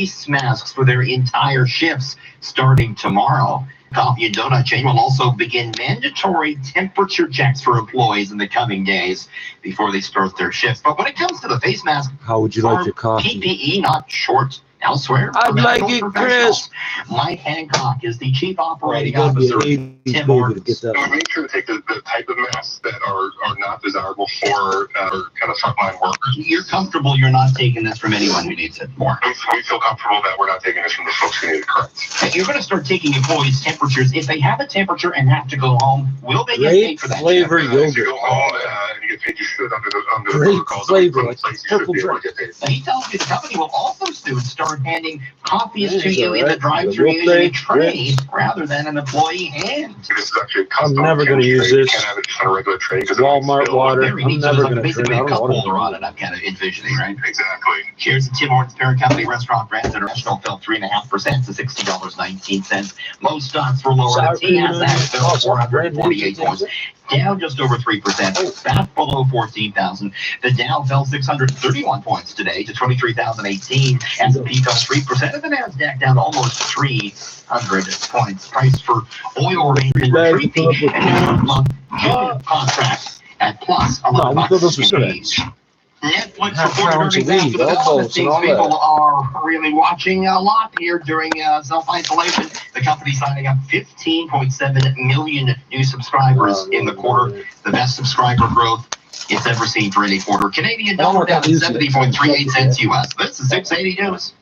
face masks for their entire shifts starting tomorrow. Coffee and donut chain will also begin mandatory temperature checks for employees in the coming days before they start their shifts. But when it comes to the face mask, how would you like your coffee? PPE, not short. Elsewhere, I'd like it crisp. Mike Hancock is the chief operating officer. Tim Hortons. We make sure to take the type of masks that are not desirable for kind of frontline workers. You're comfortable you're not taking this from anyone who needs it more? We feel comfortable that we're not taking this from the folks who need it, correct. You're going to start taking employees' temperatures. If they have a temperature and have to go home, will they get paid for that? Flavor yogurt. If you go home and you get paid, you should under the protocols. Flavor, like purple drink. He tells me the company will also soon start handing coffees to you in the drive-thru using a tray rather than an employee hand. This is actually a custom. I'm never going to use this. You can't have it just on a regular tray. Walmart water. I'm never going to drink it. I don't want holder on it. I'm kind of envisioning, right? Exactly. Shares of Tim Hortons parent company restaurant brands international fell 3.5% to $60.19. Most stocks were lower. The TSX fell 448 points. Down just over 3%, back below 14,000. The Dow fell 631 points today to 23,018. S&P fell 3%, and the Nasdaq down almost 300 points. Price for oil remains in retreat, and month June contracts at plus $11. Netflix reported earnings after the Dallas things people are really watching a lot here during self-isolation. The company signing up 15.7 million new subscribers in the quarter, the best subscriber growth it's ever seen for any quarter. Canadian dollar down 70.38 cents US. This is 680 News.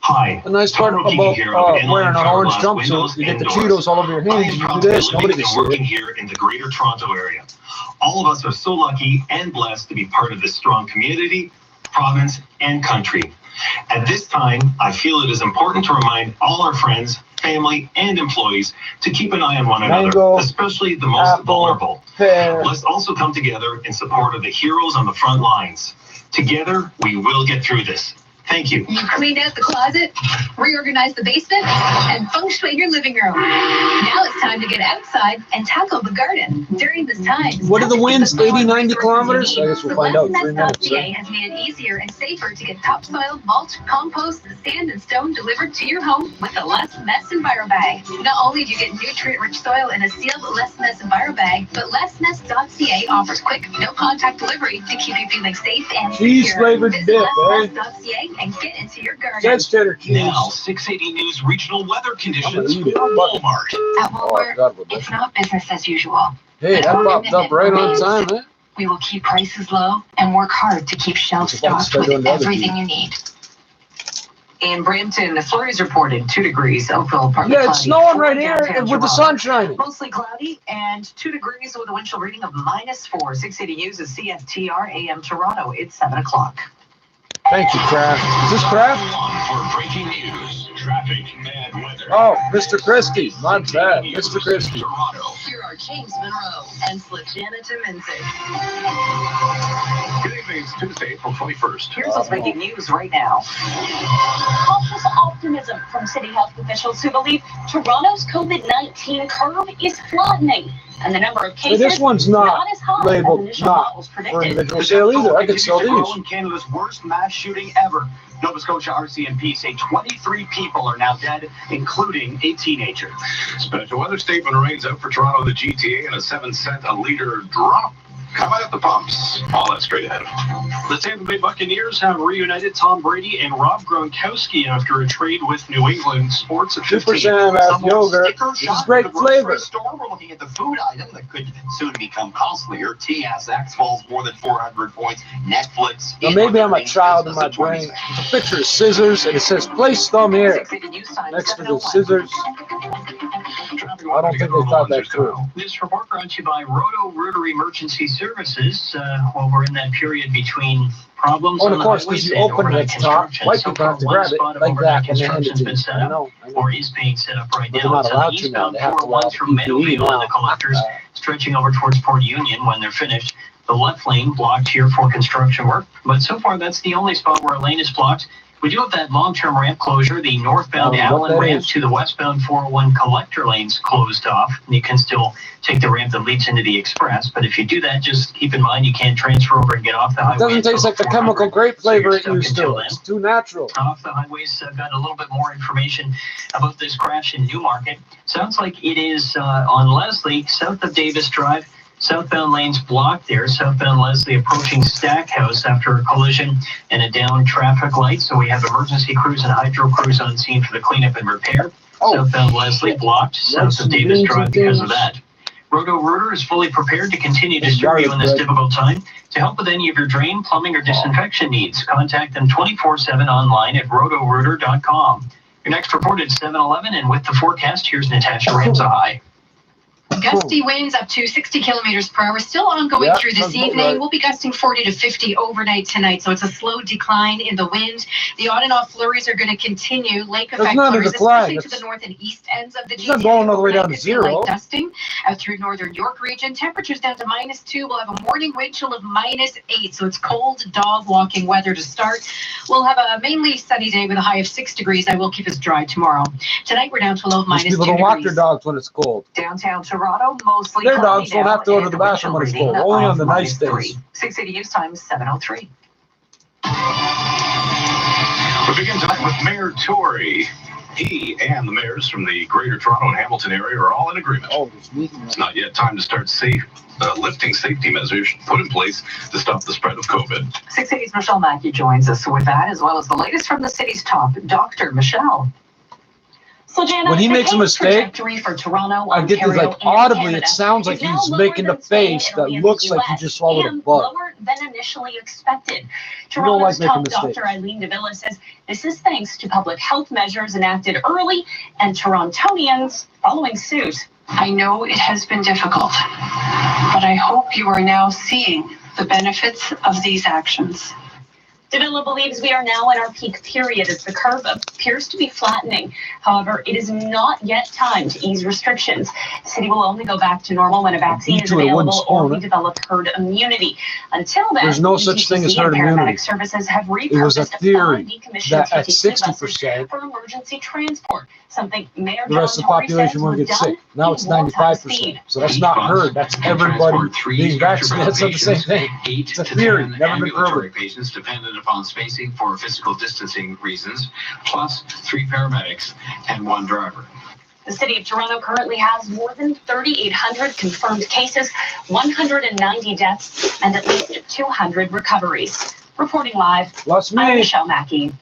Hi. The nice part about wearing an orange jumpsuit, you get the Cheetos all over your hands. You do this, nobody can see it. Working here in the Greater Toronto area. All of us are so lucky and blessed to be part of this strong community, province, and country. At this time, I feel it is important to remind all our friends, family, and employees to keep an eye on one another, especially the most vulnerable. Let's also come together in support of the heroes on the front lines. Together, we will get through this. Thank you. You cleaned out the closet, reorganized the basement, and feng shui your living room. Now it's time to get outside and tackle the garden. During this time, what are the winds? 80, 90 kilometers? I guess we'll find out in 3 minutes. LessMess.ca has made it easier and safer to get topsoil, mulch, compost, sand, and stone delivered to your home with a Less Mess Enviro Bag. Not only do you get nutrient-rich soil in a sealed Less Mess Enviro Bag, but LessMess.ca offers quick, no-contact delivery to keep you feeling safe and secure. Cheese-flavored dip, LessMess.ca and get into your garden. That's cheddar cheese. Now, 680 News regional weather conditions for Walmart. At Walmart, it's not business as usual. Hey, that popped up right on time, eh? We will keep prices low and work hard to keep shelves stocked with everything you need. In Brampton, the flurries reported 2 degrees. Oakville, partly cloudy. It's snowing right here and with the sun shining. Mostly cloudy and 2 degrees with a wind chill reading of -4. 680 News is CFTR AM Toronto. It's 7 o'clock. Thank you, Kraft. Is this Kraft? For breaking news, traffic, bad weather. Oh, Mr. Christie. My bad. Mr. Christie. Here are James Monroe and Slavjana Tominzik. Good evening. It's Tuesday, April 21st. Here's what's breaking news right now. Cautious optimism from city health officials who believe Toronto's COVID-19 curve is flattening. And the number of cases this one's not as high labeled as not for individual sale either. I could sell these. Canada's worst mass shooting ever. Nova Scotia RCMP say 23 people are now dead, including a teenager. Special weather statement rains out for Toronto, the GTA, and a 7-cent a liter drop. Coming at the pumps. All that straight ahead. The Tampa Bay Buccaneers have reunited Tom Brady and Rob Gronkowski after a trade with New England sports at 2% of yogurt. It's great flavor. Store, we're looking at the food item that could soon become costlier. TSX falls more than 400 points. Netflix. Now maybe I'm a child in my brain. It's a picture of scissors and it says place thumb here. Next to the scissors. I don't think they thought that through. This report brought to you by Rotary Emergency Services. While we're in that period between problems of course, because you open it at the top, white people have to grab it like that and hand it to you. I know. Or is being set up right now. They're not allowed to now. They have to allow through Meadowview and the collectors stretching over towards Port Union when they're finished. The left lane blocked here for construction work, but so far that's the only spot where a lane is blocked. We do have that long-term ramp closure, the northbound Allen ramp to the westbound 401 collector lanes closed off. You can still take the ramp that leads into the express, but if you do that, just keep in mind you can't transfer over and get off the highway. It doesn't taste like the chemical grape flavor it used to. It's too natural. Off the highways, I've got a little bit more information about this crash in Newmarket. Sounds like it is on Leslie, south of Davis Drive. Southbound lanes blocked there. Southbound Leslie approaching Stackhouse after a collision and a down traffic light. So we have emergency crews and hydro crews on scene for the cleanup and repair. Southbound Leslie blocked south of Davis Drive because of that. Roto-Rooter is fully prepared to continue to serve you in this difficult time. To help with any of your drain, plumbing, or disinfection needs, contact them 24/7 online at rotorooter.com. Your next report at 7:11, and with the forecast, here's Natasha Ramsahai. Gusty winds up to 60 kilometers per hour, still ongoing through this evening. We'll be gusting 40 to 50 overnight tonight, so it's a slow decline in the wind. The on and off flurries are going to continue. Lake effect flurries, especially to the north and east ends of the GTA. It's not going all the way down to zero. Light dusting through northern York region. Temperatures down to -2. We'll have a morning wind chill of -8, so it's cold dog walking weather to start. We'll have a mainly sunny day with a high of 6 degrees. I will keep us dry tomorrow. Tonight we're down to a low of -2 degrees. People don't walk their dogs when it's cold. Downtown Toronto, mostly their dogs don't have to go to the bathroom when it's cold, only on the nice days. 680 News Time, 7:03. We begin tonight with Mayor Tory. He and the mayors from the Greater Toronto and Hamilton area are all in agreement. It's not yet time to start lifting safety measures put in place to stop the spread of COVID. 680's Michelle Mackey joins us with that, as well as the latest from the city's top Dr. Michelle. So, Jana, when he makes a mistake, for Toronto, I get this, like, audibly, it sounds like he's making a face that looks like he just swallowed a bug. Lower than initially expected. Toronto's top Dr. Eileen DeVilla says this is thanks to public health measures enacted early and Torontonians following suit. I know it has been difficult, but I hope you are now seeing the benefits of these actions. DeVilla believes we are now in our peak period as the curve appears to be flattening. However, it is not yet time to ease restrictions. The city will only go back to normal when a vaccine is available or we develop herd immunity. Until then, there's no such thing as herd immunity. Services have it was a theory that at 60%, for emergency transport, something Mayor the rest of the population won't get sick. Now it's 95%. So that's not herd. That's everybody being vaccinated. That's not the same thing. It's a theory, never been proven. Patients dependent upon spacing for physical distancing reasons, plus 3 paramedics and 1 driver. The city of Toronto currently has more than 3,800 confirmed cases, 190 deaths, and at least 200 recoveries. Reporting live, I'm Michelle Mackey.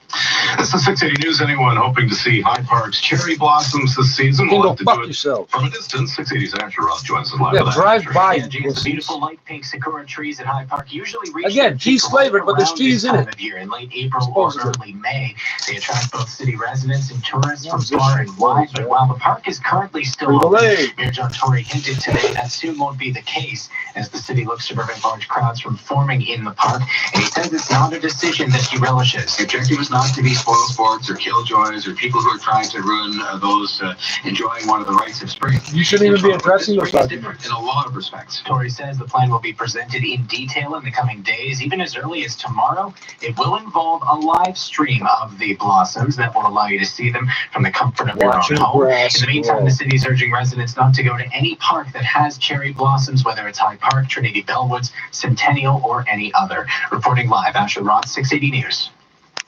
This is 680 News. Anyone hoping to see Hyde Park's cherry blossoms this season will have to do it from a distance. 680's Asher Ross joins us live. Yeah, drive by. The beautiful light pink sakura trees at Hyde Park usually reach again cheese flavored, but there's cheese in it. In late April or early May, they attract both city residents and tourists from far and wide. But while the park is currently still open, Mayor John Tory hinted today that soon won't be the case as the city looks to prevent large crowds from forming in the park. And he says it's not a decision that he relishes. The objective is not to be spoil sports or killjoys or people who are trying to ruin those enjoying one of the rights of spring. You shouldn't even be addressing those different in a lot of respects. Tory says the plan will be presented in detail in the coming days. Even as early as tomorrow, it will involve a live stream of the blossoms that will allow you to see them from the comfort of your own home. In the meantime, the city is urging residents not to go to any park that has cherry blossoms, whether it's Hyde Park, Trinity Bellwoods, Centennial, or any other. Reporting live, Asher Roth, 680 News.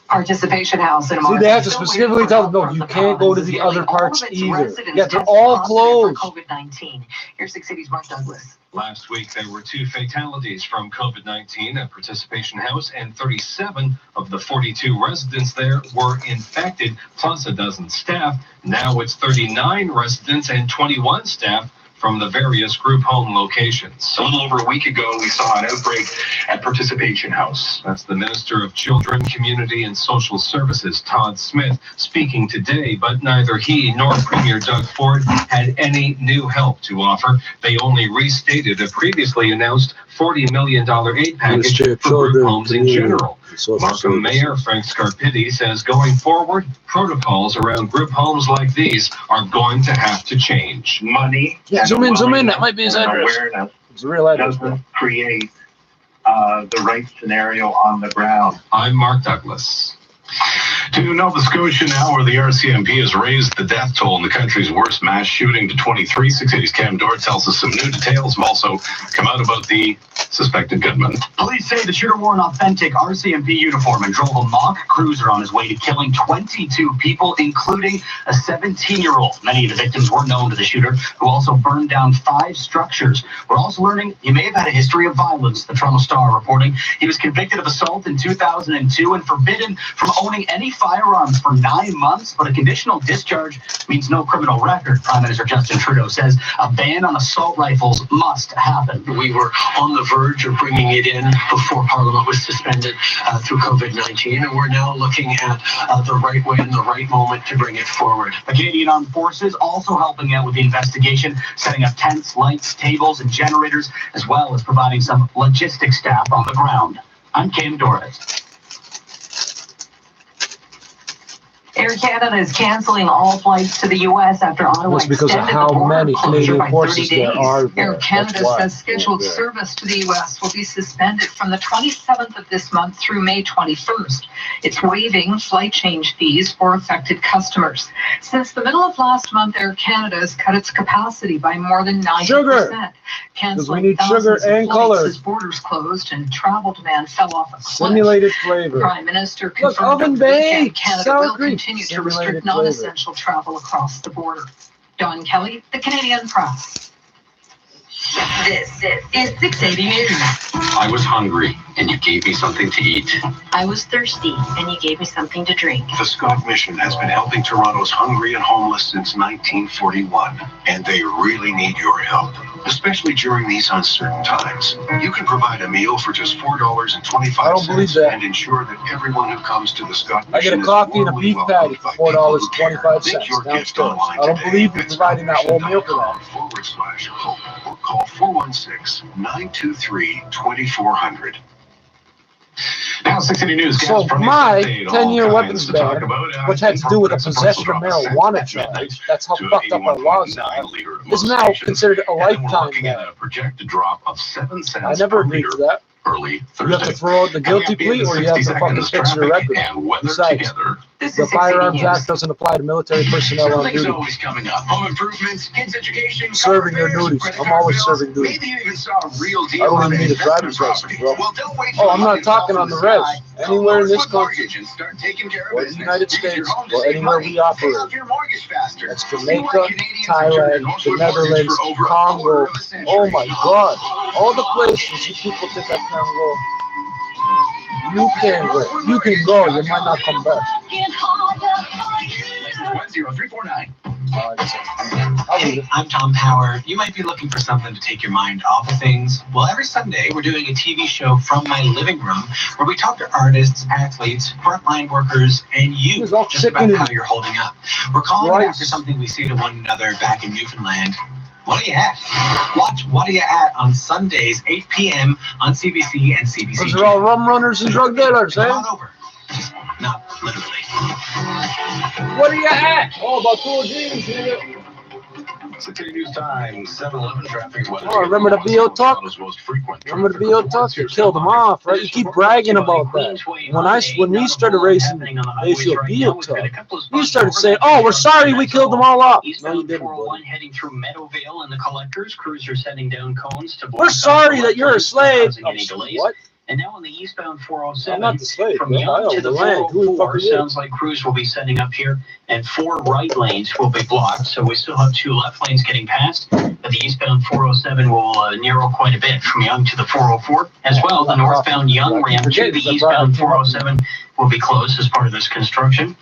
Participation House in See, they have to specifically tell them, no, you can't go to the other parks either. Yeah, they're all closed. COVID-19. Here's 680's Mark Douglas. Last week, there were 2 fatalities from COVID-19 at Participation House, and 37 of the 42 residents there were infected, plus a dozen staff. Now it's 39 residents and 21 staff from the various group home locations. A little over a week ago, we saw an outbreak at Participation House. That's the Minister of Children, Community and Social Services, Todd Smith, speaking today, but neither he nor Premier Doug Ford had any new help to offer. They only restated a previously announced $40 million aid package for group homes in general. Markham Mayor Frank Scarpitti says going forward, protocols around group homes like these are going to have to change. Money. Yeah, zoom in. That might be his address. It's a real address. Doesn't create the right scenario on the ground. I'm Mark Douglas. To Nova Scotia now, where the RCMP has raised the death toll in the country's worst mass shooting to 23. 680's Cam Dort tells us some new details have also come out about the suspected gunman. Police say the shooter wore an authentic RCMP uniform and drove a mock cruiser on his way to killing 22 people, including a 17-year-old. Many of the victims were known to the shooter, who also burned down 5 structures. We're also learning he may have had a history of violence, the Toronto Star reporting. He was convicted of assault in 2002 and forbidden from owning any firearms for 9 months, but a conditional discharge means no criminal record. Prime Minister Justin Trudeau says a ban on assault rifles must happen. We were on the verge of bringing it in before Parliament was suspended through COVID-19, and we're now looking at the right way and the right moment to bring it forward. The Canadian Armed Forces also helping out with the investigation, setting up tents, lights, tables, and generators, as well as providing some logistics staff on the ground. I'm Cam Doris. Air Canada is canceling all flights to the U.S. after Ottawa That's because of extended how the border many closure Canadian by forces 30 there days. are there. Air Canada That's why. says scheduled service to the U.S. will be suspended from the 27th of this month through May 21st. It's waiving flight change fees for affected customers. Since the middle of last month, Air Canada has cut its capacity by more than 90%. Sugar! Canceling we need thousands sugar of and flights color. as borders closed and travel demand fell off a cliff. Simulated flavor. Prime Minister Look, confirmed oven over the weekend baked, Canada sour will cream. continue to Simulated restrict flavor. non-essential travel across the border. Don Kelly, The Canadian Press. This is 680 News. I was hungry, and you gave me something to eat. I was thirsty, and you gave me something to drink. The Scott Mission has been helping Toronto's hungry and homeless since 1941, and they really need your help, especially during these uncertain times. You can provide a meal for just $4.25 I don't believe that. and ensure that everyone who comes to the Scott I get Mission a coffee and a is warmly beef patty welcomed for by people who care. $4.25 Make your gift downstairs. online I don't today believe in at providing that whole meal for that. scottmission.com/hope or call 416-923-2400. Now, 680 News. So my 10-year weapons ban, which had to do with the possession of marijuana charge, that's how fucked up our laws are, is now considered a lifetime ban. Projected drop of 7 cents. I never agreed to that. Early Thursday. You have to throw out the guilty plea, or you have to fucking fix your record. Besides, the Firearms Act doesn't apply to military personnel on duty. Always coming up. Home improvements, kids' education, Serving your duties. I'm always serving duties. Maybe you even saw a real deal I don't on even need a investment driver's license, property. bro. Well, don't wait Oh, for I'm the not money to talking fall on the from res. sky. Anywhere in this Northwood country, Mortgage and start taking care of or the business. United Use your States, home to or save anywhere money. we Pay operate. off your mortgage faster. That's See Jamaica, why Canadians are Thailand, turning the Northwood Netherlands, Mortgage for over a Congo. quarter of a century. Oh my God. All the places you people think I can go. You can go. You can go. You might not come back. 10349. I'll leave it. I'm Tom Power. You might be looking for something to take your mind off of things. Well, every Sunday, we're doing a TV show from my living room where we talk to artists, athletes, frontline workers, and you He's all just about chicken. how you're holding up. We're calling Right. it after something we say to one another back in Newfoundland. What are you at? Watch What Are You At on Sundays, 8 p.m. on CBC and CBC. Those are all rum runners and drug dealers, Come eh? on over. Just not literally. What are you at? Oh, about 2 G's, nigga. 680 News Time, 7-Eleven traffic. Oh, remember the BO talk? Most frequent Remember the BO talk? You killed them off, right? You keep bragging about that. When we started raising the issue of BO talk, you started saying, "Oh, we're sorry we killed them all off." No, you didn't, buddy. Heading through Meadowvale and the collectors, crews are setting down cones to We're sorry that you're a slave. What? And now on the eastbound 407, I'm not the slave, from man. I Young own to the the land. Who the fuck 404, are you? sounds like crews will be setting up here, and 4 right lanes will be blocked. So we still have 2 left lanes getting past, but the eastbound 407 will narrow quite a bit from Young to the 404. As well, the northbound Young ramp to the eastbound 407 will be closed as part of this construction.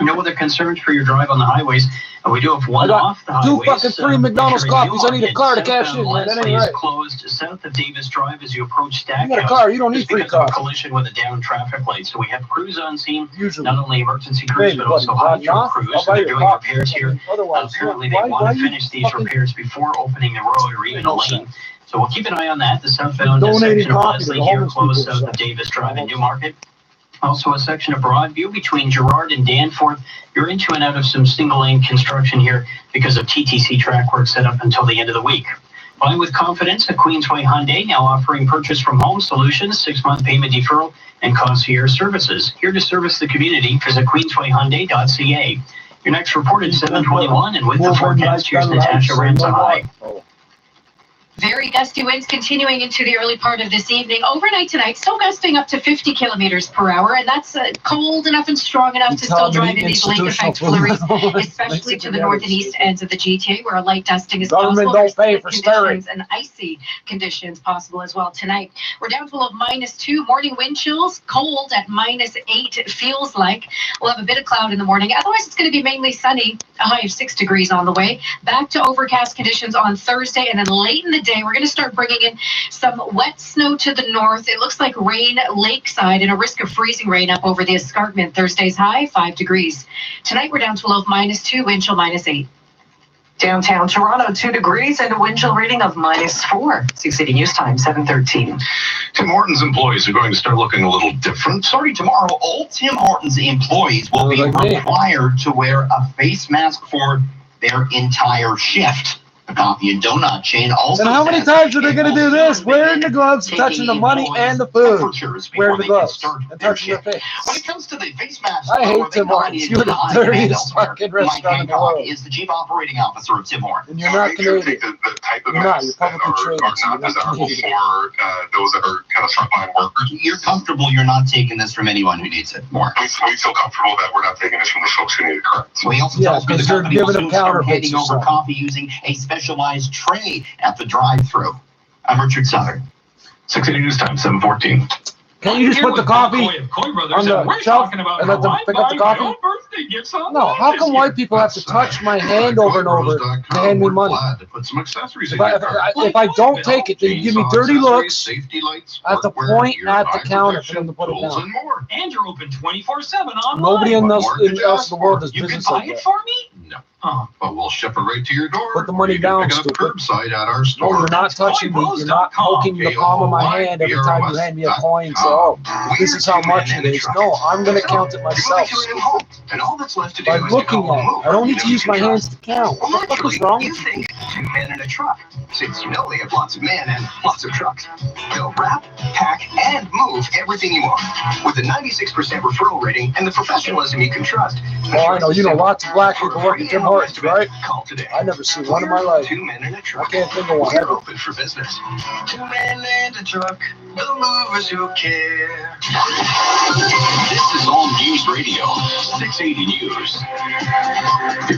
No other concerns for your drive on the highways. We do have one off the highways. 2 fucking free McDonald's coffees. I need a car to cash in, man. That ain't right. Is closed south of Davis Drive as you approach Stackhouse. You got a car, you don't need free because of a coffee. collision with a down traffic light. So we have crews on scene, Usually. not only emergency crews, Hey, but also buddy, hydro not crews. I'll So buy they're your doing coffee. repairs here. Otherwise, Apparently, they why want to you finish these fucking repairs before opening the road or even a lane. So we'll keep an eye on that. The southbound Donating section of coffee to Leslie the here homeless closed people, south of Davis Drive and Newmarket. Also a section of Broadview between Gerrard and Danforth. You're into and out of some single lane construction here because of TTC track work set up until the end of the week. Buy with confidence at Queensway Hyundai, now offering purchase from home solutions, 6-month payment deferral, and concierge services. Here to service the community, visit queenswayhyundai.ca. Your next report at 7:21, and with the forecast, here's Natasha Ramsahai. Very gusty winds continuing into the early part of this evening. Overnight tonight, still gusting up to 50 kilometers per hour, and that's cold enough and strong enough to still drive in these lake effect flurries, especially to the north and east ends of the GTA, where a light dusting is possible. There's conditions and icy conditions possible as well tonight. We're down to a low of -2. Morning wind chills, cold at -8. It feels like we'll have a bit of cloud in the morning. Otherwise, it's going to be mainly sunny. A high of 6 degrees on the way. Back to overcast conditions on Thursday, and then late in the day, we're going to start bringing in some wet snow to the north. It looks like rain lakeside and a risk of freezing rain up over the escarpment. Thursday's high, 5 degrees. Tonight, we're down to a low of -2, wind chill -8. Downtown Toronto, 2 degrees and a wind chill reading of -4. 680 News Time, 7:13. Tim Hortons employees are going to start looking a little different. Starting tomorrow, all Tim Hortons employees will be required to wear a face mask for their entire shift. The coffee and donut chain also. And how many times are they going to do this? Wearing the gloves, touching the money and the food. Wearing the gloves and touching their face. When it comes to the face mask, I hate Tim Hortons. You're the dirtiest fucking restaurant in the world. Is the chief operating officer of Tim Hortons. And you're not Canadian. The type of You're not. masks You're publicly that traded. are not desirable for those that are kind of frontline workers. You're comfortable you're not taking this from anyone who needs it more. We feel comfortable that we're not taking this from the folks who need it, correct? So he also tells me the company will soon start handing over coffee using a specialized tray at the drive-thru. I'm Richard Southern. 680 News Time, 7:14. Can't you just put the coffee on the shelf and let them pick up the coffee? No, how come white people have to touch my hand over and over to hand me money? Put some accessories If I don't take it, they give me dirty looks. I have to point at the counter for them to put it down. And you're open 24/7 online. Nobody else in the world does You can business buy like it that. for me? No. Oh. But we'll ship it right to your door. Put the money You can down, pick it up stupid. curbside at our store. No, you're not touching me. You're not poking the palm of my hand every time you hand me a coin. So, oh, this is how much it is. No, I'm going to count it myself. And all that's left to do By is looking at it. I don't need to use my hands to count. What the fuck is wrong You with you? think 2 men in a truck. Since you know they have lots of men and lots of trucks. They'll wrap, pack, and move everything you want. With a 96% referral rating and the professionalism you can trust. Oh, I know. You know lots of black people work at Tim Hortons, right? Call today. I never seen one in my life. 2 men in a I truck. can't think of one We're ever. open for business. 2 men in a truck. The movers who care. This is All News Radio, 680 News.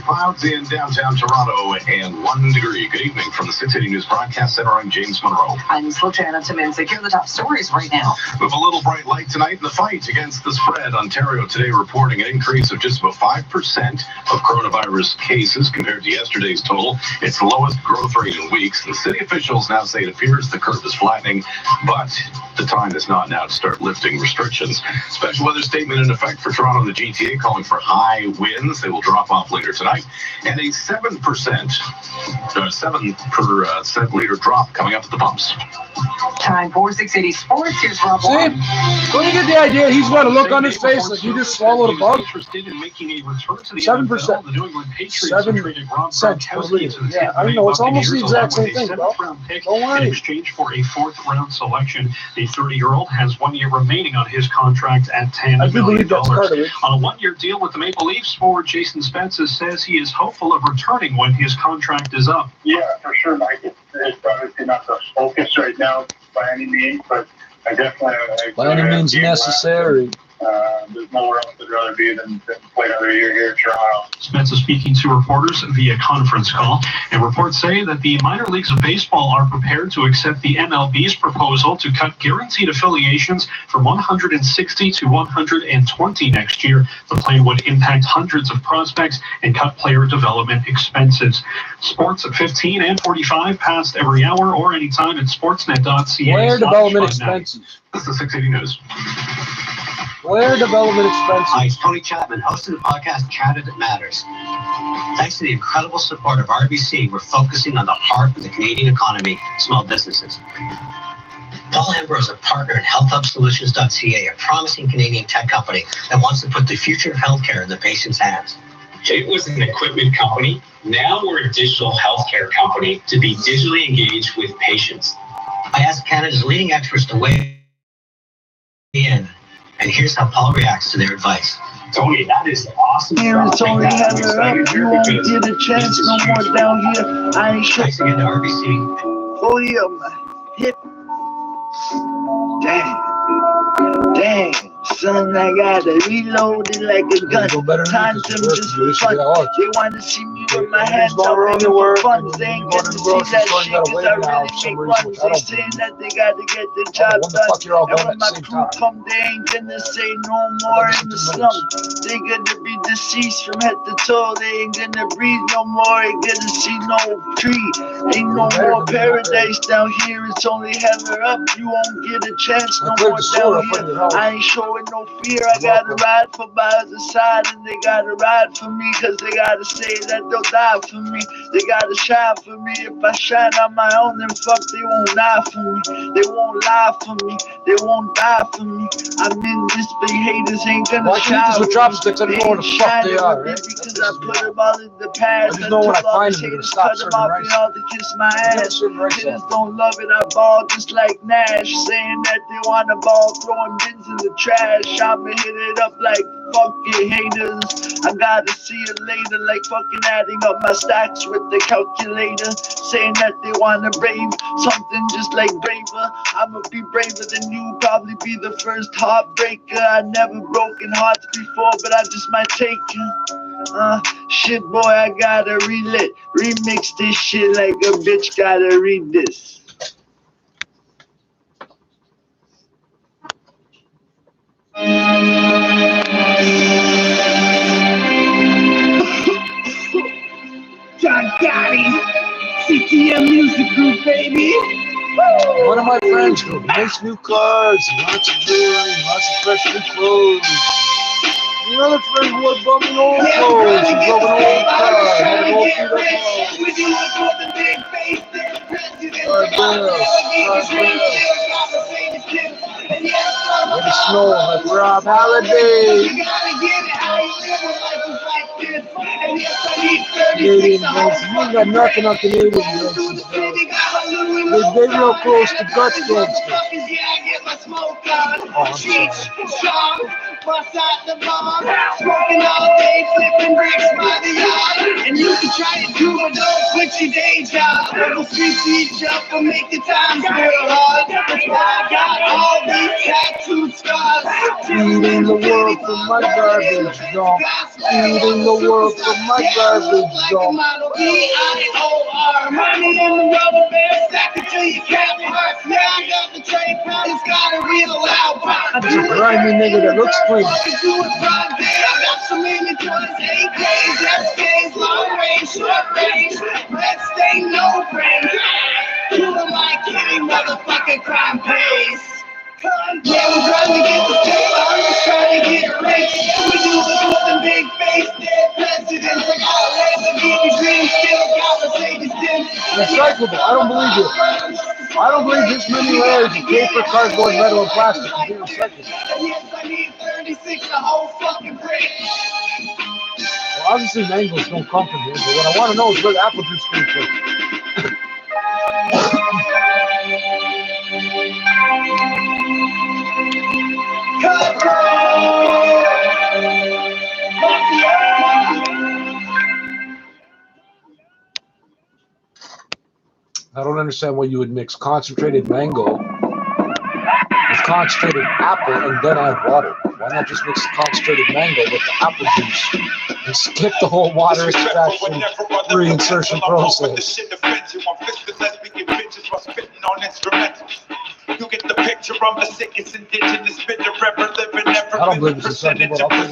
Clouds in downtown Toronto and 1 degree. Good evening from the 680 News Broadcast Center. I'm James Monroe. I'm Sultana Tominzik. Here are the top stories right now. With a little bright light tonight in the fight against the spread, Ontario today reporting an increase of just about 5% of coronavirus cases compared to yesterday's total. It's the lowest growth rate in weeks. The city officials now say it appears the curve is flattening, but the time is not now to start lifting restrictions. Special weather statement in effect for Toronto and the GTA calling for high winds. They will drop off later tonight. And a 7% liter drop coming up at the pumps. Time for 680 Sports. Here's Rob See? Warren. Don't you get the idea? He's got a look on his face like he just swallowed a bug. 7%. 7 cents. Yeah, I know. It's almost the exact same thing, bro. Don't worry. In exchange for a 4th-round selection, the 30-year-old has 1 year remaining on his contract at $10 I do million. believe that's Carter. On a 1-year deal with the Maple Leafs, forward Jason Spezza says he is hopeful of returning when his contract is up. Yeah, for sure, Mike. It's obviously not the focus right now by any means, but I definitely... By any means necessary. There's nowhere else I'd rather be than play another year here in Toronto. Spezza speaking to reporters via conference call, and reports say that the minor leagues of baseball are prepared to accept the MLB's proposal to cut guaranteed affiliations from 160 to 120 next year. The plan would impact hundreds of prospects and cut player development expenses. Sports at 15 and 45 past every hour or anytime at sportsnet.ca. Player development expenses. This is 680 News. Player development expenses. Hi, it's Tony Chapman, host of the podcast Chatted It Matters. Thanks to the incredible support of RBC, we're focusing on the heart of the Canadian economy, small businesses. Paul Ambrose, a partner in HealthHubSolutions.ca, a promising Canadian tech company that wants to put the future of healthcare in the patient's hands. It was an equipment company. Now we're a digital healthcare company to be digitally engaged with patients. I asked Canada's leading experts to weigh in, and here's how Paul reacts to their advice. Tony, that is awesome. Parents only have it up. You won't get a chance no more down here. I ain't sure. Thanks again to RBC. Podium. Hip. Damn, son, I gotta reload it like a gun. Time them just for fun. They wanna see me with my hands out for fun. They ain't gonna see that shit cause I really make runs. They saying that they gotta get the job done. And when my crew come, they ain't gonna say no more in the slum. They gonna be deceased from head to toe. They ain't gonna breathe no more. Ain't gonna see no tree. Ain't no more paradise down here. It's only heaven up. You won't get a chance no more down here. I ain't showing no fear. I gotta ride for my other side, and they gotta ride for me, cause they gotta say that they'll die for me. They gotta shine for me. If I shine on my own, then fuck, they won't lie for me. They won't lie for me. They won't die for me. I'm in this, but haters ain't gonna shine with chopsticks. I don't know what the fuck they are, right? Because I put them all in the past. I just know when I find them, haters cut them off and all to kiss my ass. Haters don't love it. I ball just like Nash, saying that they want a ball, throwing bins in the trash. I'ma hit it up like fuck it, haters. I gotta see it later, like fucking adding up my stacks with the calculator, saying that they wanna brave something just like braver. I'ma be braver than you, probably be the first heartbreaker. I never broken hearts before, but I just might take you. Shit, boy, I gotta remix this shit like a bitch gotta read this. John Gotti, CTM Music Group, baby. Woo! One of my friends who makes new cars, lots of jewelry, lots of fresh new clothes. Another friend wore bumming old clothes and drove an old car, had an old beat up with the snow like Rob Halliday. Canadian gangsters, you ain't got nothing on Canadian gangsters, bro. They real close to Dutch gangsters. Oh, I'm sorry. Bust out the bomb, smoking all day, flipping bricks by the yard. And you can try to do it, don't quit your day job. We'll switch each up and make the times real hard. That's why I got all these tattooed scars. Feeding the world from my garbage dump. Feeding the world from my garbage dump. Money in the rubber band, stack it till you can't park. Yeah, I got the trade pound, it's got a real loud pop. That's a grimy nigga that looks clean. I got so many toys, AKs, SKs, long range, short range, red stain, no brain. Kill them like kitty, motherfucking crime pays. Yeah, we're trying to get the paper, I'm just trying to get rich. We do it with the big face, dead presidents. I got a Lamborghini dream, still got Mercedes Benz. Recyclable, I don't believe you. I don't believe this many layers of paper, cardboard, metal, and plastic can be recycled. Yes, I need 36, a whole fucking brick. Well, obviously mangoes don't come from here, but what I want to know is where the apple juice came from. I don't understand why you would mix concentrated mango with concentrated apple and then add water. Why not just mix the concentrated mango with the apple juice and skip the whole water extraction reinsertion process? You get the picture of the sickest indigenous bitter ever living, ever. I don't believe it's percentage of my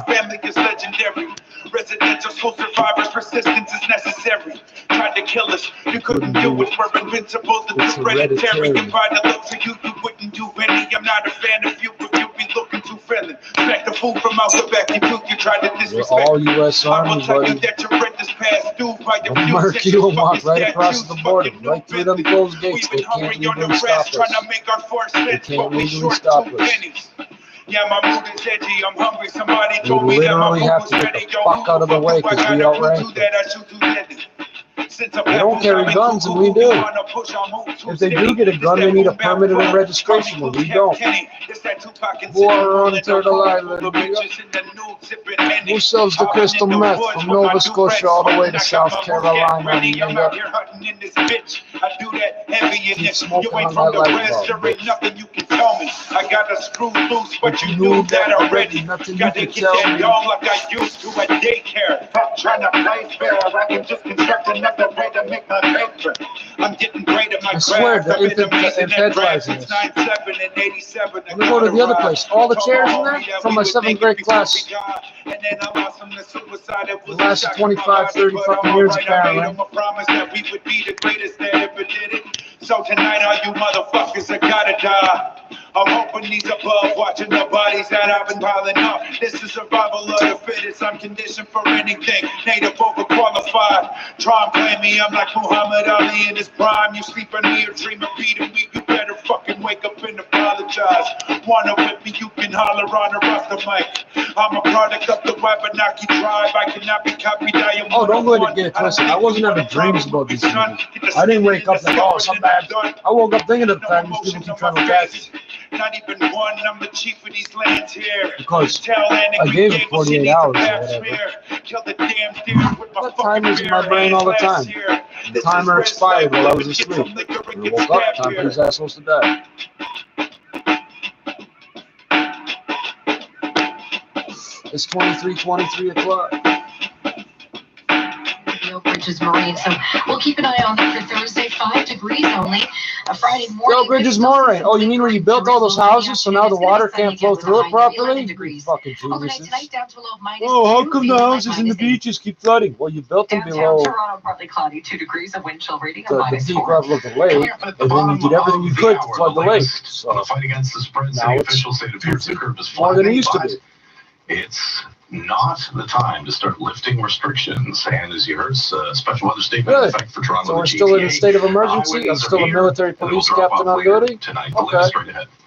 family is legendary. Residential soul survivors, persistence is necessary. Tried to kill us, you couldn't do it. We're invincible, it's hereditary. You try to look for you wouldn't do any. I'm not a fan of you, but you be looking too friendly. Expect the food from out the back, you try to disrespect. We're all U.S. Army, buddy. We'll mark you and walk right across the border, right through them closed gates. They can't legally stop us. They can't legally stop us. Yeah, my mood is edgy. I'm hungry. Somebody told We me that my literally food have was to get ready. the Yo, fuck out of the way because we outrank them. They don't carry guns and we do. If they do get a gun, they need a permit and a registration, and we don't. War on Turtle Island. Who sells the crystal meth from Nova Scotia all the way to South Carolina? Keep smoking on that light bulb. I got a screw loose, but you knew that already. Nothing you Got to can get tell that me. dog like I used to at daycare. I'm trying to play fair. I can just construct another way to make my paper. I'm getting great at my I swear, craft. the infantilizing us. 97 and 87. Let me go to the other place. All the chairs in there from my 7th grade class. And then I lost them to suicide. It was The last 25, 30 fucking years, apparently. I promise that we would be the greatest that ever did it. So tonight, all you motherfuckers are gotta die. I'm hoping these above watching the bodies that I've been piling up. This is survival of the fittest. I'm conditioned for anything. Native overqualified. Try and play me. I'm like Muhammad Ali in his prime. You sleep under your dream of beating me. You better fucking wake up and apologize. Wanna whip me? You can holler on or off the mic. I'm a product of the Wabanaki tribe. I cannot be copied. I am Oh, don't go ahead and get it twisted. I wasn't having dreams about these people. I didn't wake up like, oh, something bad. I woke up thinking of the fact these people keep trying to attack me. Not even one. I'm the chief of these lands here. Because I gave it 48 hours or whatever. That timer's in my brain all the time. The timer expired while I was asleep. When I woke up, time for these assholes to die. It's 23 o'clock. Bridges Marine. So we'll keep an eye on that for Thursday. 5 degrees only. A Friday morning. Yo, Bridges Marine. Oh, you mean where you built all those houses so now the water can't flow through it properly? You fucking geniuses. Oh, how come the houses and the beaches keep flooding? Well, you built them below Toronto, partly cloudy, 2 degrees, a wind chill reading of the deep level of the lake, and then you did everything you could to flood the lake. So the fight against the spread, now city it's officials say it appears the curve is more than it flattening, used to but be. it's not the time to start lifting restrictions. And as you heard, special weather statement in effect for Toronto. So we're still in a state of emergency? I'm still a military police captain on duty? Okay.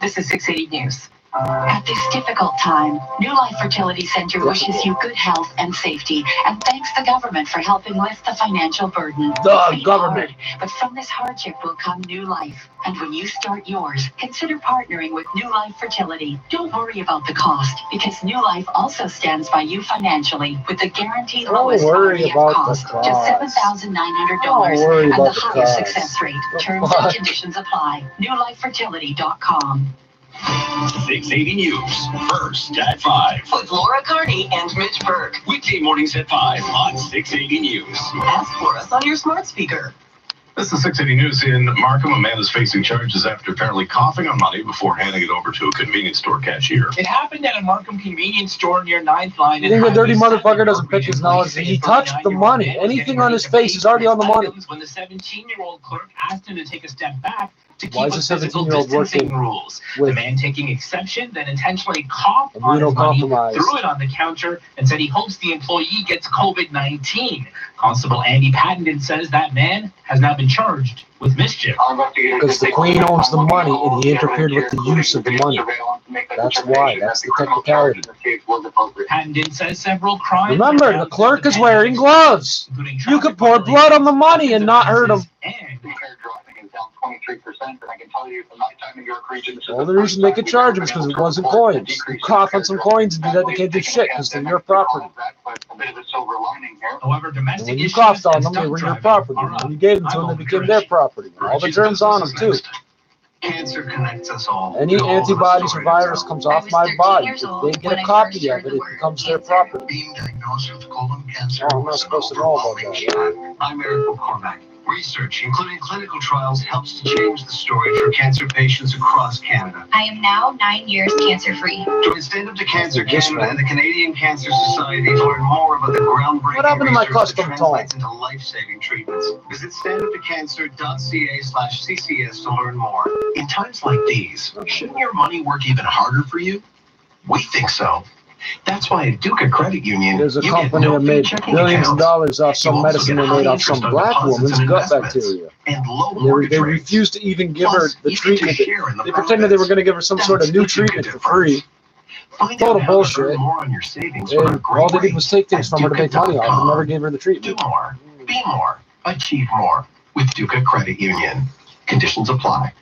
This is 680 News. At this difficult time, New Life Fertility Center wishes you good health and safety and thanks the government for helping lift the financial burden. The government. But from this hardship will come new life. And when you start yours, consider partnering with New Life Fertility. Don't worry about the cost because New Life also stands by you financially with the guaranteed lowest IVF cost, just $7,900 and the highest success rate. Terms and conditions apply. NewLifeFertility.com. 680 News, first at 5. With Laura Carney and Mitch Berg. Weekday mornings at 5 on 680 News. Ask for us on your smart speaker. This is 680 News in Markham. A man is facing charges after apparently coughing on money before handing it over to a convenience store cashier. It happened at a Markham convenience store near 9th Line. You think the dirty motherfucker doesn't pick his nose? He touched the money. Anything on his face is already on the money. When the 17-year-old clerk asked him to take a step back to keep Why with is a physical 17-year-old distancing working rules. with The man taking exception, then intentionally coughed on his money, threw it on the counter, and said he hopes the employee gets COVID-19. Constable Andy Paddington says that man has now been charged with mischief. Because the Queen owns the money and he interfered with the use of the money. That's why. That's the technicality. Paddington says several crimes. Remember, the clerk is wearing gloves. You could pour blood on the money and not hurt him. 23%, and I can tell you from my time in York region. The only reason they could charge him is because it wasn't coins. You cough on some coins and do that, they can't do shit because they're your property. However, domestic when you coughed on them, they were your property. When you gave them to them, they became their property. All the germs on them, too. Cancer connects us all. Any antibodies or virus comes off my body. If they get a copy of it, it becomes their property. Being diagnosed with colon cancer. Oh, I'm not supposed to know about that. I'm Eric McCormack. Research, including clinical trials, helps to change the story for cancer patients across Canada. I am now 9 years cancer-free. Join Stand Up to Cancer Canada and the Canadian Cancer Society to learn more about the groundbreaking research that translates into life-saving treatments. Visit standuptocancer.ca/CCS to learn more. In times like these, shouldn't your money work even harder for you? We think so. That's why at Duca Credit Union, there's a company that made billions of dollars off some medicine they made off some black woman's gut bacteria. They refused to even give her the treatment. They pretended they were going to give her some sort of new treatment for free. Find Total out how to bullshit. earn more on your savings And for a great all they did rate was take things at from her to make money off and Duca.com. never gave her the treatment. Do more, be more, achieve more with Duca Credit Union. Conditions apply.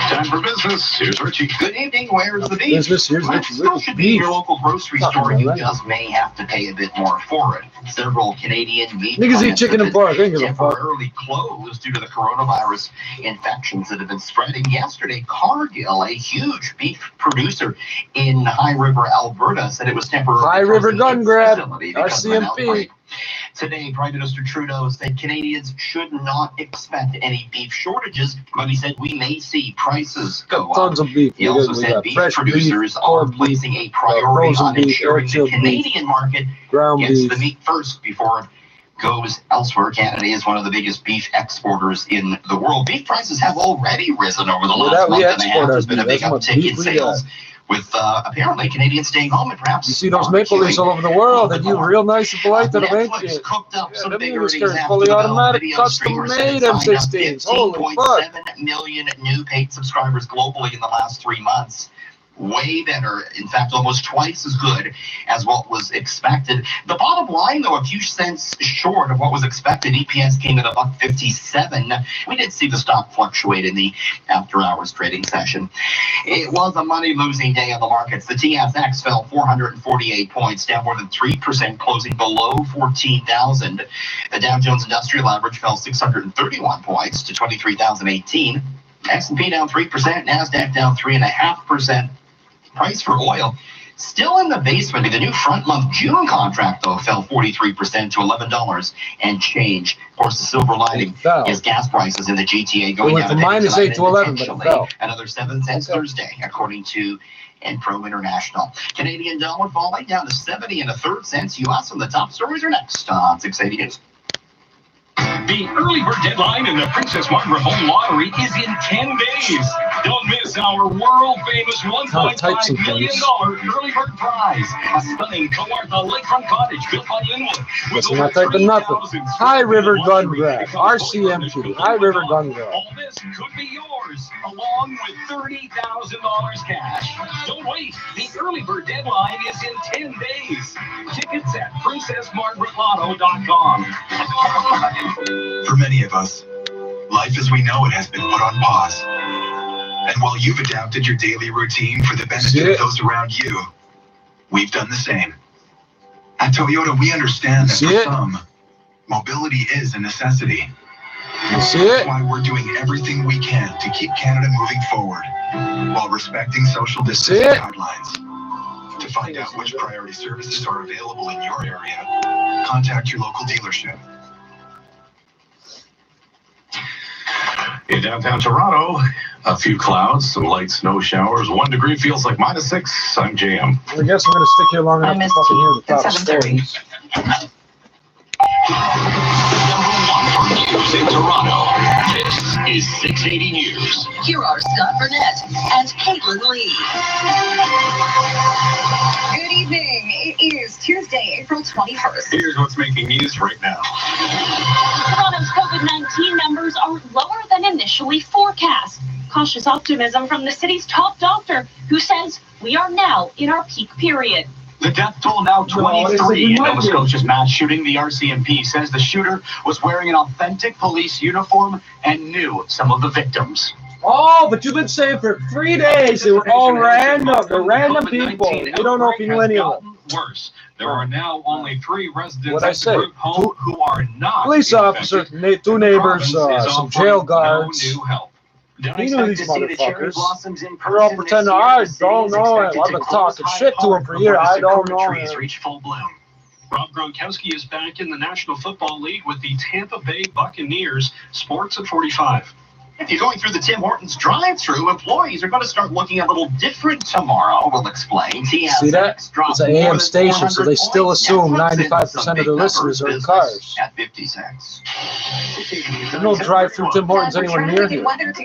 Time for business. Here's Richie. Good evening. Where's the beef? Business, here's Well, Richie. still should be Beef. your local grocery Talking store. about You that. just may have to pay a bit more for it. Several Canadian meat Niggas eat plants chicken have and been pork. They give a fuck. temporarily closed due to the coronavirus infections that have been spreading. Yesterday, Cargill, a huge beef producer in High River, Alberta, said it was temporarily High River closing gun its grab. facility because of an RCMP. outbreak. Today, Prime Minister Trudeau said Canadians should not expect any beef shortages, but he said we may see prices go up. Tons of beef. He also We said got beef fresh producers beef, are corned beef, placing a priority frozen on beef, ensuring the air-chilled beef, Canadian market ground gets beef. the meat first before it goes elsewhere. Canada is one of the biggest beef exporters in the world. Beef prices have already risen over the last month and a half. There's been a big uptick in sales, with apparently Canadians staying home and perhaps You see those maple leafs all over the world, and you real nice and polite to them, ain't Netflix you? cooked up some them big niggas earnings carry after fully the automatic video custom streamer said made it signed up M16s. Holy fuck. 15.7 million new paid subscribers globally in the last 3 months. Way better, in fact, almost twice as good as what was expected. The bottom line, though, a few cents short of what was expected. EPS came at $1.57. We did see the stock fluctuate in the after-hours trading session. It was a money-losing day on the markets. The TSX fell 448 points, down more than 3%, closing below 14,000. The Dow Jones Industrial Average fell 631 points to 23,018. S&P down 3%, NASDAQ down 3.5%. Price for oil still in the basement. The new front month June contract, though, fell 43% to $11 and change. Of course, the silver lining is gas prices in the GTA going down from minus 8 to 11, but it fell. Another 7 cents Thursday, according to Enpro International. Canadian dollar falling down to 70 1/3 cents US. And the top stories are next on 680 News. The early bird deadline in the Princess Margaret Home Lottery is in 10 days. Don't miss our world-famous $1.5 million early bird prize. A stunning Kawartha lakefront cottage built by Linwood. Listen, not typing nothing. High River gun grab. RCMP. High River gun grab. All this could be yours, along with $30,000 cash. Don't wait. The early bird deadline is in 10 days. Tickets at PrincessMargaretLotto.com. For many of us, life as we know it has been put on pause. And while you've adapted your daily routine for the benefit of those around you, we've done the same. At Toyota, we understand that for some, mobility is a necessity. That's why we're doing everything we can to keep Canada moving forward while respecting social distancing guidelines. To find out which priority services are available in your area, contact your local dealership. In downtown Toronto, a few clouds, some light snow showers, 1 degree feels like -6. I'm JM. I guess we're going to stick here long enough to fucking hear the top stories. News in Toronto. This is 680 News. Here are Scott Burnett and Caitlin Lee. Good evening. It is Tuesday, April 21st. Here's what's making news right now. Toronto's COVID-19 numbers are lower than initially forecast. Cautious optimism from the city's top doctor, who says we are now in our peak period. The death toll now 23 in Nova Scotia's mass shooting. The RCMP says the shooter was wearing an authentic police uniform and knew some of the victims. Oh, but you've been saying for 3 days they were all random. They're random people. You don't know if you knew any of them. Worse. There are now only 3 residents What'd I at the say? group home who are not Police officer, 2 neighbors, some jail guards. No new help. You know these motherfuckers. They're all pretending, I don't know him. I've been talking shit to him for years. I don't know him. Reach full bloom. Rob Gronkowski is back in the National Football League with the Tampa Bay Buccaneers. Sports at 45. If you're going through the Tim Hortons drive-thru, employees are going to start looking a little different tomorrow. We'll explain. See that? It's an AM station, so they still assume 95% of their listeners are in cars. At 50 cents. There's no drive-through Tim Hortons anywhere near here. There's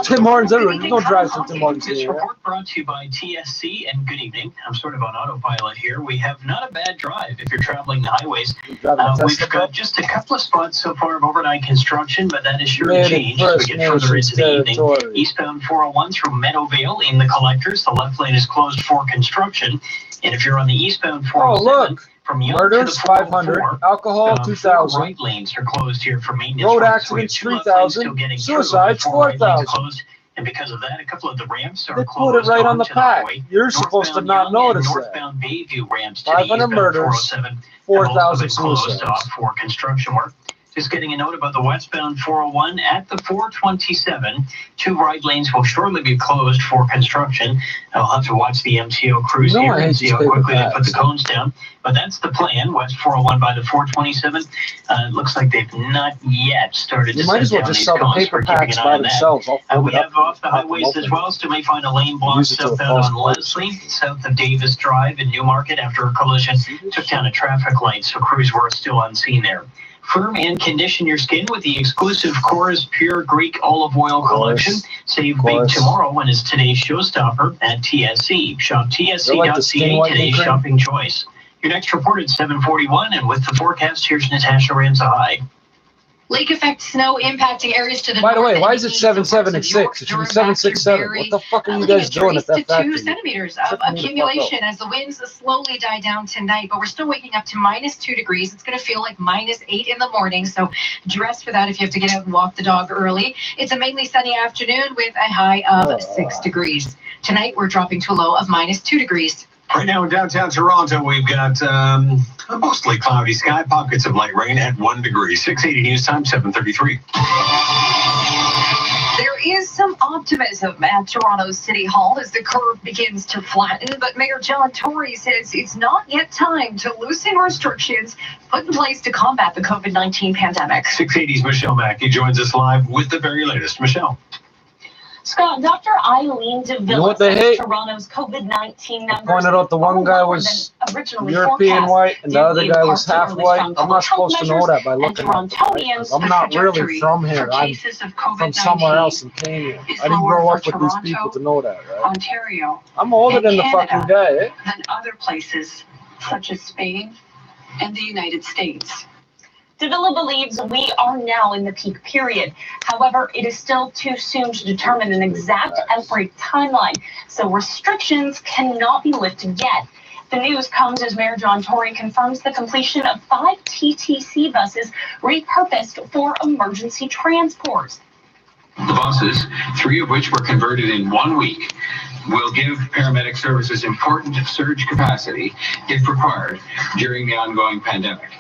Tim Hortons everywhere. There's no drive-through Tim Hortons This here. report brought to you by TSC, and good evening. I'm sort of on autopilot here. We have not a bad drive if you're traveling the highways. We've got just a couple of spots so far of overnight construction, but that is sure to change as we get further further into the evening. territory. Eastbound 401 through Meadowvale in the collectors. The left lane is closed for construction. And if you're on the eastbound 407, from Young Murders, to the 500. 404, Alcohol, 2,000. right lanes are closed here for maintenance. Road work. accidents, So we have two left lanes 3,000. still getting Suicides, through, and 4 right lanes 4,000. closed. And because of that, a couple of the ramps are They closed. put it right on the onto pack. highway. You're supposed to not Northbound Young notice and that. northbound Bayview ramps to the 500 eastbound murders, 407 4,000 have also been suicides. closed off for construction work. Just getting a note about the westbound 401 at the 427. 2 right lanes will shortly be closed for construction. I'll have to watch the MTO crews here and see how quickly they put the cones down. But that's the plan. West 401 by the 427. It looks like they've not yet started You to might set as well down just these sell the cones. paper We're keeping packs an eye by on that. themselves. I'll fold We it have up. off the highways as well. Still may find a lane block Use it to the southbound on false Leslie, south of Davis Drive in Newmarket after a collision took down a traffic light, so crews were still on scene there. Firm and condition your skin with the exclusive Cora's Pure Greek Olive Oil Collection. Save big tomorrow and is today's showstopper at TSC. Shop TSC.ca, today's shopping choice. Your next report at 7:41, and with the forecast, here's Natasha Ramza High. Lake effect snow impacting areas to the By the north way, and why is it east, 776? It should be 767. What the fuck are you guys doing at that 2 factory? centimeters of accumulation as the winds slowly die down tonight, but we're still waking up to -2 degrees. It's going to feel like -8 in the morning, so dress for that if you have to get out and walk the dog early. It's a mainly sunny afternoon with a high of 6 degrees. Tonight, we're dropping to a low of -2 degrees. Right now in downtown Toronto, we've got a mostly cloudy sky, pockets of light rain at 1 degree. 680 news time, 7:33. There is some optimism at Toronto City Hall as the curve begins to flatten, but Mayor John Tory says it's not yet time to loosen restrictions put in place to combat the COVID-19 pandemic. 680's Michelle Mackey joins us live with the very latest. Michelle. Scott, Dr. Eileen DeVilla You know what they says hate? Toronto's COVID-19 numbers Pointed out the one guy was European white and the other guy was half white. I'm not supposed to know that by looking at them. I'm not really from here. I'm from somewhere else in Kenya. I didn't grow up with these people to know that, right? Ontario. I'm older than the fucking guy, eh? And other places such as Spain and the United States. DeVilla believes we are now in the peak period. However, it is still too soon to determine an exact outbreak timeline, so restrictions cannot be lifted yet. The news comes as Mayor John Tory confirms the completion of 5 TTC buses repurposed for emergency transport. The buses, 3 of which were converted in 1 week, will give paramedic services important surge capacity if required during the ongoing pandemic.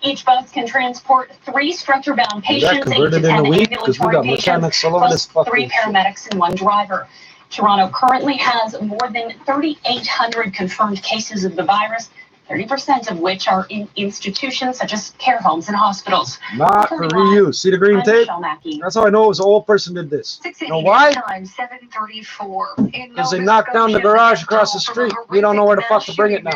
Each bus can transport 3 stretcher-bound patients, 8 to 10 converted in a week? Because we got ambulatory mechanics patients, all over this plus fucking 3 paramedics and 1 driver. Toronto currently has more than 3,800 confirmed cases of the virus, 30% of which are in institutions such as care homes and hospitals. Not for reuse. See the green tape? That's how I know it was an old person did this. You know why? Because they knocked down the garage across the street. We don't know where the fuck to bring it now.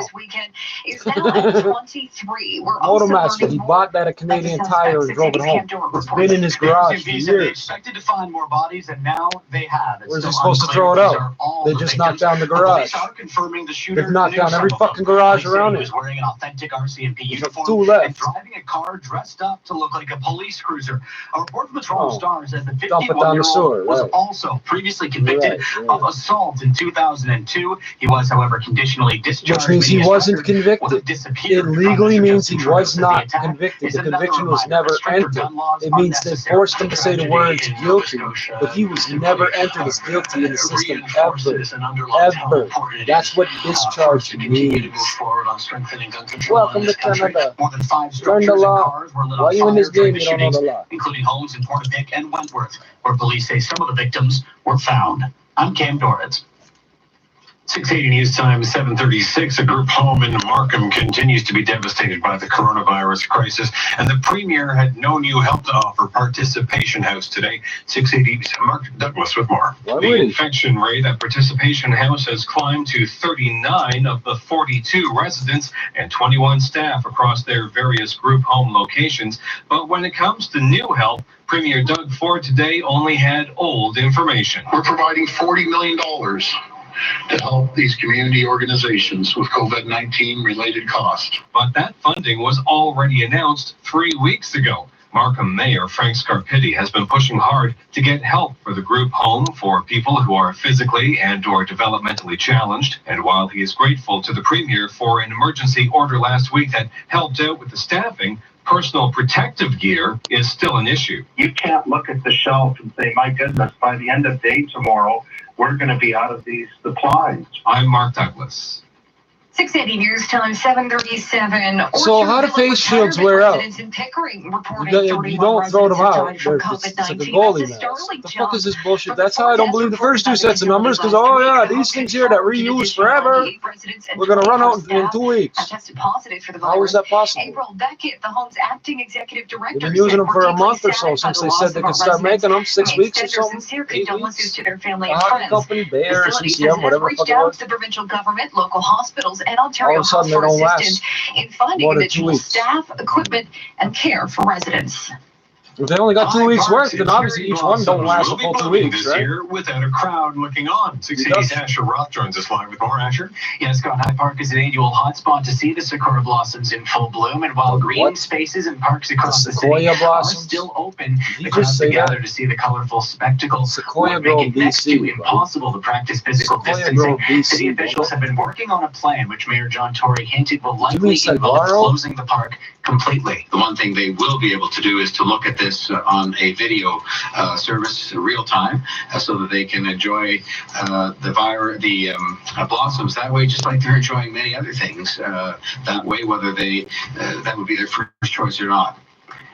Motormaster, he bought that at Canadian Tire and drove it home. It's been in his garage for They years. expected to find more bodies, and now they have. It's Where's still he supposed to unclear throw it if these out? are all They the just victims. knocked down the But garage. police are confirming the shooter They've knocked knew down every some of them. fucking garage They say around he it. was wearing an authentic RCMP uniform 2 left. and driving a car dressed up to look like a police cruiser. A report from the Toronto Star says the Dump it down the 51-year-old sewer, was right. also previously convicted of assault in 2002. He was, however, conditionally discharged. Which means he His wasn't record would convicted. have disappeared It legally from means he Mr. was Justice. not The attack convicted. is The another conviction was reminder never that stricter entered. gun laws It are means they necessary. forced him to say the words Tragedy in guilty, Nova Scotia but he was never entered as guilty in the system ever. Ever. That's what discharge means. Welcome to Canada. More than 5 Learn the structures and law. cars were lit Why on are you in fire this during game? the You don't know the shootings, law. including homes in Portapique and Wentworth, where police say some of the victims were found. I'm Cam Doritz. 680 news time, 7:36. A group home in Markham continues to be devastated by the coronavirus crisis, and the premier had no new help to offer Participation House today. 680's Mark Douglas with more. The infection rate at Participation House has climbed to 39 of the 42 residents and 21 staff across their various group home locations. But when it comes to new help, Premier Doug Ford today only had old information. We're providing $40 million to help these community organizations with COVID-19 related costs. But that funding was already announced 3 weeks ago. Markham Mayor Frank Scarpitti has been pushing hard to get help for the group home for people who are physically and or developmentally challenged. And while he is grateful to the Premier for an emergency order last week that helped out with the staffing, personal protective gear is still an issue. You can't look at the shelf and say, my goodness, by the end of day tomorrow, we're going to be out of these supplies. I'm Mark Douglas. 680 News Time, 7:37. So how do face shields wear out? You don't throw them out. It's like a goalie mask. The fuck is this bullshit? That's how I don't believe the first two sets of numbers, because, oh yeah, these things here that reuse forever, we're going to run out in 2 weeks. How is that possible? April Beckett, the home's acting executive director, They've been using them for a month or so since they said they could start making them. 6 weeks or something? 8 weeks? The hockey company, Bear, CCM, whatever the fuck it was. The provincial government, local hospitals, and Ontario All of a sudden, they don't last in funding more than 2 individual weeks. staff, equipment, and care for residents. If they only got 2 weeks worth, then obviously each one don't last a full 2 weeks, right? Year without a crowd looking on. 680's Asher Roth joins us live with more. Asher. Yes, Scott, High Park is an annual hotspot to see the sakura blossoms in full bloom, and while green spaces and parks across the city are still open, the crowds gather to see the colorful spectacle. Sequoia Make Grove, it next to BC, impossible to practice physical distancing. City officials have been working on a plan which Mayor John Tory hinted will likely involve closing the park completely. The one thing they will be able to do is to look at this on a video service real time, so that they can enjoy the blossoms that way, just like they're enjoying many other things that way, whether they that would be their first choice or not.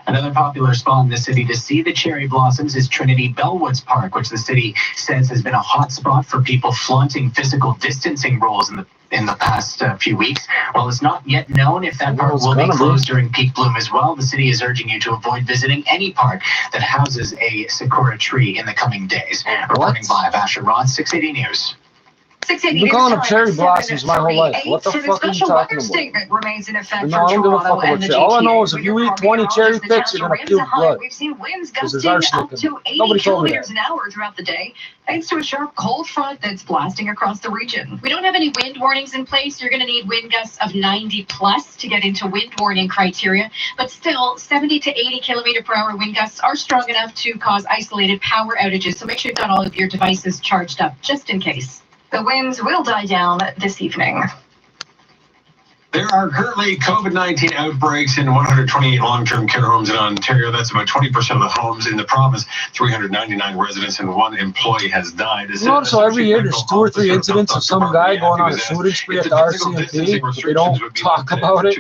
Another popular spot in the city to see the cherry blossoms is Trinity Bellwoods Park, which the city says has been a hot spot for people flaunting physical distancing rules in the past few weeks. While it's not yet known if that park will be closed during peak bloom as well, the city is urging you to avoid visiting any park that houses a sakura tree in the coming days. Reporting live, Asher Roth, 680 News. You've been calling them cherry blossoms my whole life. What the fuck are you talking about? Statement remains in effect No, I don't give a fuck about cherry. All I know is if you eat 20 cherry picks, you're going to puke blood. We've seen winds Because there's gusting arsenic up in to it. 80 Nobody told me kilometers that. an hour throughout the day, thanks to a sharp cold front that's blasting across the region. We don't have any wind warnings in place. You're going to need wind gusts of 90 plus to get into wind warning criteria, but still 70 to 80 kilometer per hour wind gusts are strong enough to cause isolated power outages. So make sure you've got all of your devices charged up just in case. The winds will die down this evening. There are currently COVID-19 outbreaks in 128 long-term care homes in Ontario. That's about 20% of the homes in the province. 399 residents and 1 employee has died. Notice how every year there's 2 or 3 incidents of some guy going on a shooting spree at the RCMP, but they don't talk about it.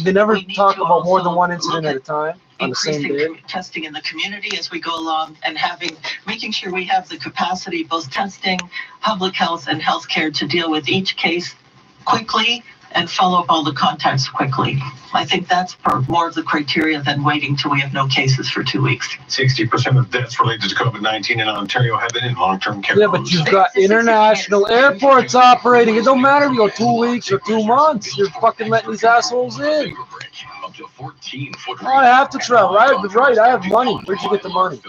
They never talk about more than 1 incident at a time on the same day. Testing in the community as we go along, and making sure we have the capacity, both testing, public health, and healthcare, to deal with each case quickly and follow up all the contacts quickly. I think that's more of the criteria than waiting till we have no cases for 2 weeks. 60% of deaths related to COVID-19 in Ontario have been in long-term care Yeah, but you've got international airports operating. It don't matter if you go 2 weeks or 2 months. You're fucking letting these assholes in. Oh, I have to travel. Right, I have money. Where'd you get the money?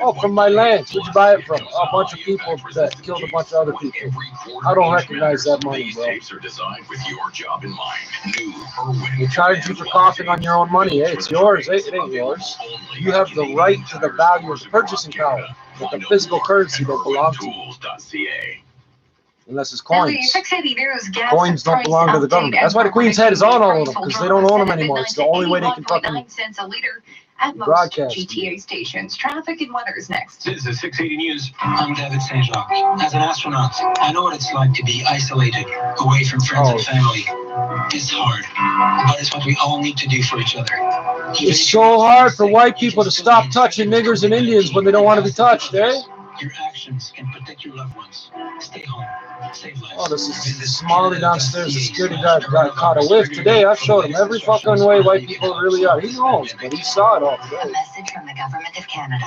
Oh, from my lands. Where'd you buy it from? A bunch of people that killed a bunch of other people. I don't recognize that money, bro. You charge you for coughing on your own money. Hey, it's yours. It ain't yours. You have the right to the value of the purchasing power, but the physical currency don't belong to you. Unless it's coins. Coins don't belong to the government. That's why the Queen's head is on all of them, because they don't own them anymore. It's the only way they can fucking at most broadcast. GTA stations. Traffic and weather is next. This is 680 News. I'm David St. Jacques. As an astronaut, I know what it's like to be isolated, away from friends and family. It's hard, but it's what we all need to do for each other. It's so hard for white people to stop touching niggers and Indians when they don't want to be touched, eh? Your actions can protect your loved ones. Stay home. Save lives. Oh, this is Smalley downstairs. The security guard got caught a whiff today. I've showed him every fucking way white people really are. He knows, but he saw it all today. A message from the Government of Canada.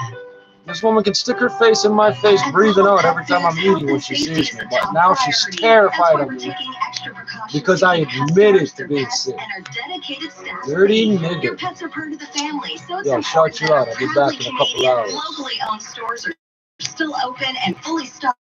This woman can stick her face in my face, breathing out every time I'm eating when she sees me. But now she's terrified of me because I admitted to being sick. Dirty nigger. Your pets are part of the family, so it's Yo, shout you out. I'll be back in a couple hours. locally owned stores are still open and fully stocked.